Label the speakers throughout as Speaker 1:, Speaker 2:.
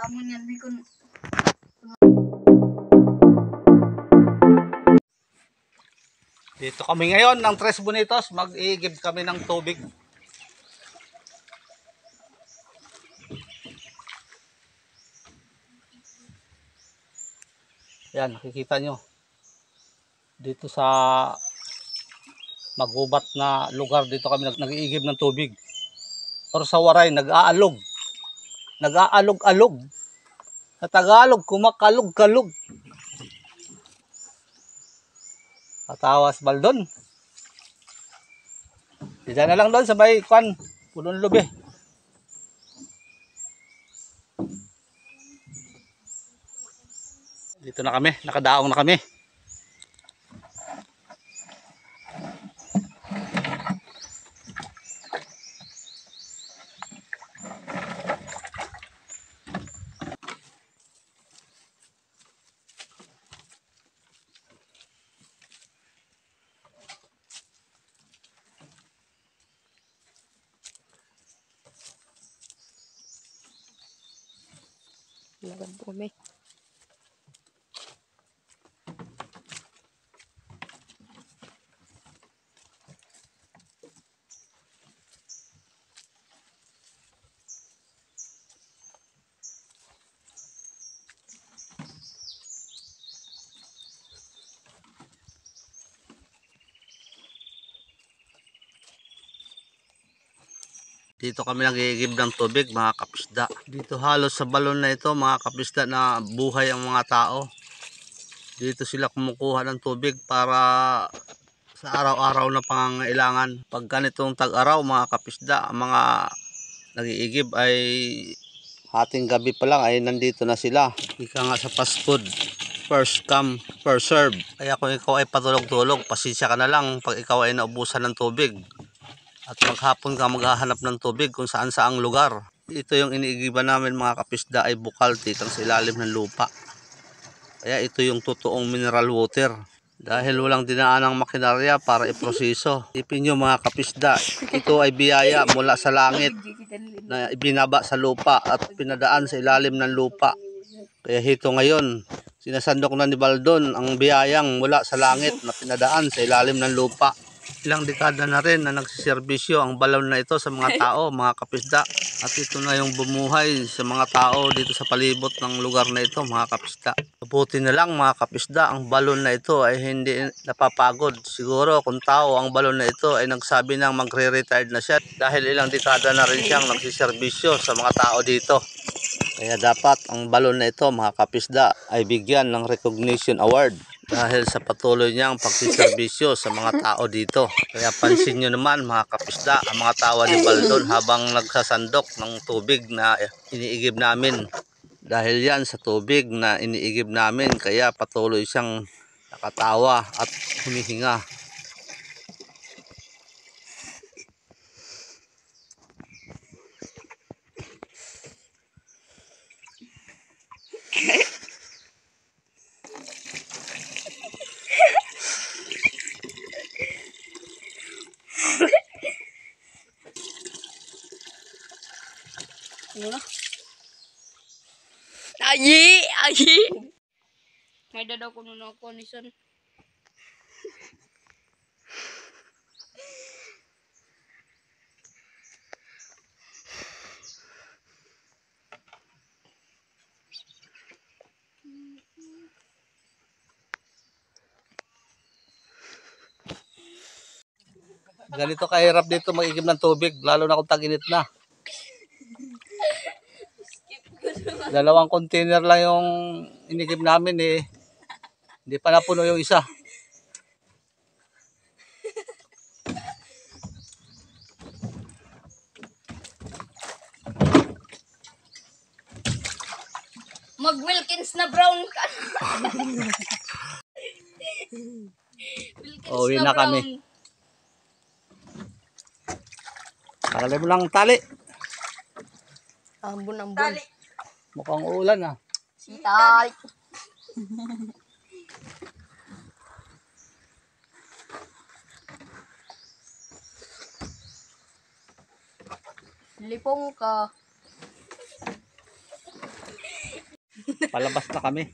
Speaker 1: Amon yan, may kun...
Speaker 2: Dito kami ngayon ng Tres Bonitos, mag-iigib kami ng tubig. Yan, nakikita nyo. Dito sa magubat na lugar, dito kami nag-iigib ng tubig. Pero sa Waray, nag-aalog. Nag-aalog-alog. Sa Tagalog, kumakalog-kalog. Patawas Baldon. Dito na lang doon sa may kwan, Pulong Lube. Dito na kami, nakadaong na kami.
Speaker 1: Lagad po kami.
Speaker 2: Dito kami nag-iigib ng tubig, mga kapisda. Dito halos sa balon na ito, mga kapisda, na buhay ang mga tao. Dito sila kumukuha ng tubig para sa araw-araw na pangangailangan. Pag ganitong tag-araw, mga kapisda, ang mga nag-iigib ay hating gabi pa lang ay nandito na sila. Ika nga sa fast food, first come, first serve. Kaya kung ikaw ay patulog-tulog, pasensya ka na lang pag ikaw ay naubusan ng tubig. At maghapon ka maghahanap ng tubig kung saan saang lugar. Ito yung iniigiban namin, mga kapisda, ay bukal tikang sa ilalim ng lupa. Kaya ito yung totoong mineral water. Dahil walang dinaanang makinarya para iproseso. Ipin nyo, mga kapisda, ito ay biyaya mula sa langit na ibinaba sa lupa at pinadaan sa ilalim ng lupa. Kaya hito ngayon, sinasandok na ni Baldon ang biyayang mula sa langit na pinadaan sa ilalim ng lupa. Ilang dekada na rin na nagsiservisyo ang balon na ito sa mga tao, mga kapisda. At ito na yung bumuhay sa mga tao dito sa palibot ng lugar na ito, mga kapisda. Mabuti na lang, mga kapisda, ang balon na ito ay hindi napapagod. Siguro kung tao ang balon na ito ay nagsabi nang magre-retired na siya dahil ilang dekada na rin siyang nagsiservisyo sa mga tao dito. Kaya dapat ang balon na ito, mga kapisda, ay bigyan ng recognition award dahil sa patuloy niyang pagsiservisyo sa mga tao dito. Kaya pansin nyo naman, mga kapisda, ang mga tawa ni Baldon habang nagsasandok ng tubig na iniigib namin. Dahil yan sa tubig na iniigib namin, kaya patuloy siyang nakatawa at humihinga.
Speaker 1: Ayi! Ayi! May dadaw ko nung ako ni Son.
Speaker 2: Ganito kahirap dito mag-igib ng tubig, lalo na kung tag-init na. 2 container lang yung inigib namin eh. Hindi pa napuno yung isa.
Speaker 1: Mag-Wilkins na brown ka.
Speaker 2: Uwi na kami. Tagalay mo lang tali.
Speaker 1: Ambon.
Speaker 2: Mukhang ulan ah.
Speaker 1: Sitay. Lipong ka.
Speaker 2: Palabas na kami.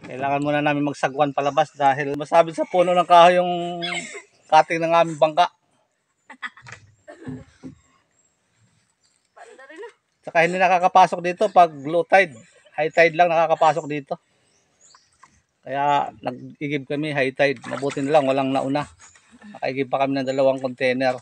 Speaker 2: Kailangan muna namin magsagwan palabas dahil masabit sa puno ng kahoy yung cutting ng aming bangka.
Speaker 1: Paanda rin na.
Speaker 2: Saka hindi nakakapasok dito pag low tide. High tide lang nakakapasok dito. Kaya nag-igib kami high tide. Mabuti na lang walang nauna. Nakaigib pa kami ng 2 container.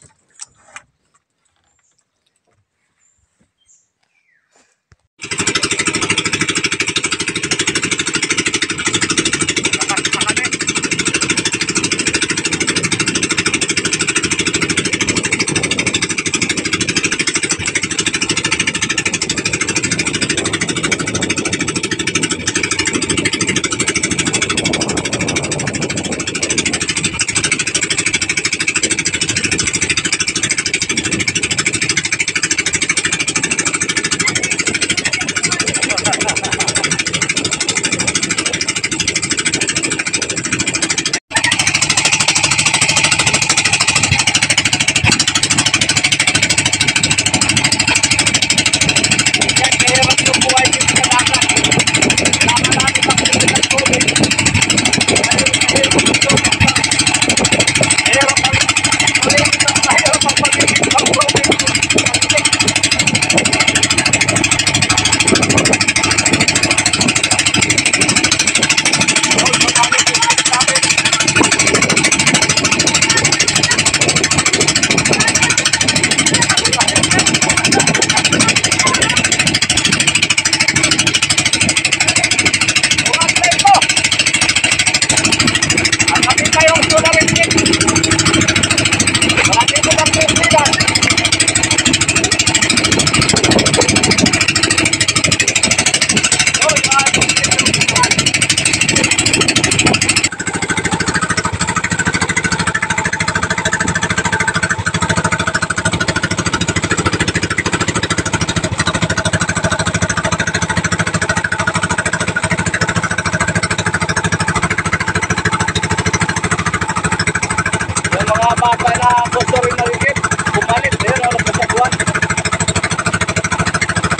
Speaker 2: Bata na gusto rin nagigib, bumalik, ayun, oras na sagwan.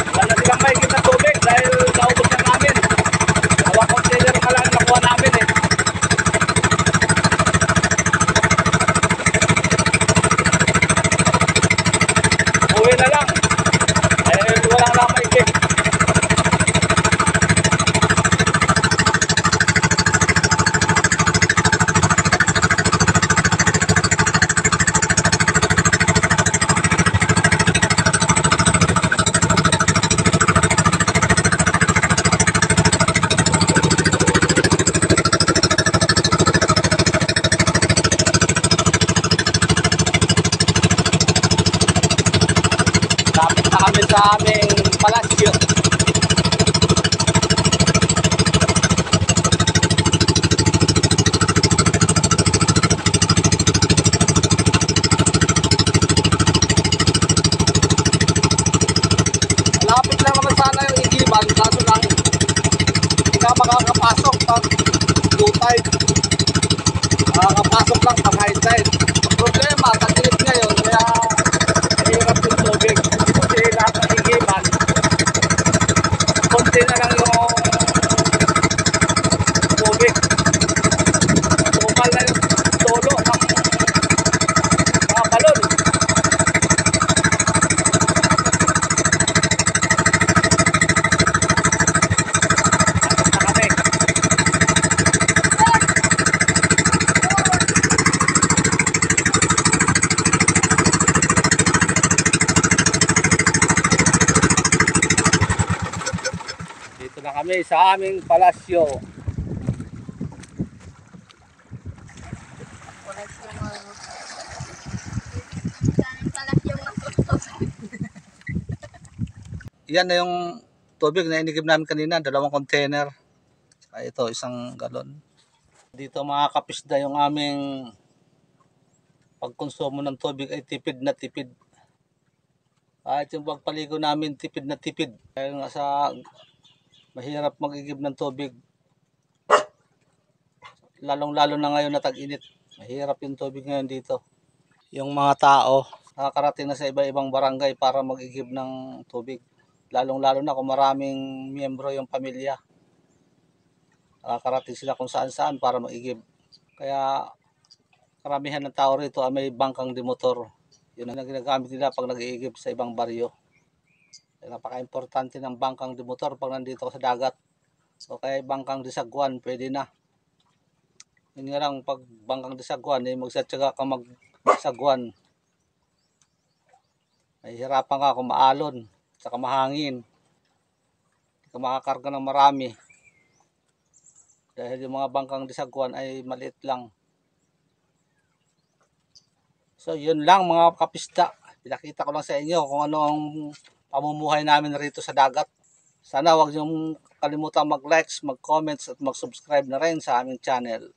Speaker 2: Wala na silang maigib na tubig dahil naubos na namin. 2 container na lang nakuha namin eh. Uwi na lang, dahil wala na maigib. Lapit na kami sa aming palasyo. Lapit lang naman sana yung igiban, kaso lang hindi ka makakapasok pag low tide. Makakapasok lang pag high tide. Ang problema, tagilid ngayon, kaya hirap yung tubig. Kasi lahat ng igiban, konti na lang yung tubig. Tumal na yung tolo ng mga balon. Tapos na kami. Dito na kami sa aming palasyo. Yan na yung tubig na inigib namin kanina, 2 container. Saka ito, 1 galon. Dito mga kapisda, yung aming pagkonsumo ng tubig ay tipid na tipid. Kahit yung pagpaligo namin, tipid na tipid. Dahil nga sa mahirap mag-igib ng tubig. Lalong-lalo na ngayon na tag-init. Mahirap yung tubig ngayon dito. Yung mga tao, nakakarating na sa iba-ibang barangay para mag-igib ng tubig. lalong-lalo na kung maraming miyembro yung pamilya. Nakakarating sila kung saan-saan para maigib. Kaya karamihan ng tao rito ay may bangkang demotor. Yun ang ginagamit nila pag nag-iigib sa ibang baryo. Napaka-importante ng bangkang demotor pag nandito ka sa dagat. O kaya bangkang disagwan, pwede na. Yun nga lang, pag bangkang disagwan, magsatsaga ka magsagwan. Mahihirapan ka kung maalon, saka mahangin. Hindi ka makakarga ng marami. Dahil yung mga bangkang disagwan ay maliit lang. So yun lang mga kapisda. Pinakita ko lang sa inyo kung ano ang pamumuhay namin rito sa dagat. Sana huwag niyong kalimutang mag-likes, mag-comments at mag-subscribe na rin sa aming channel.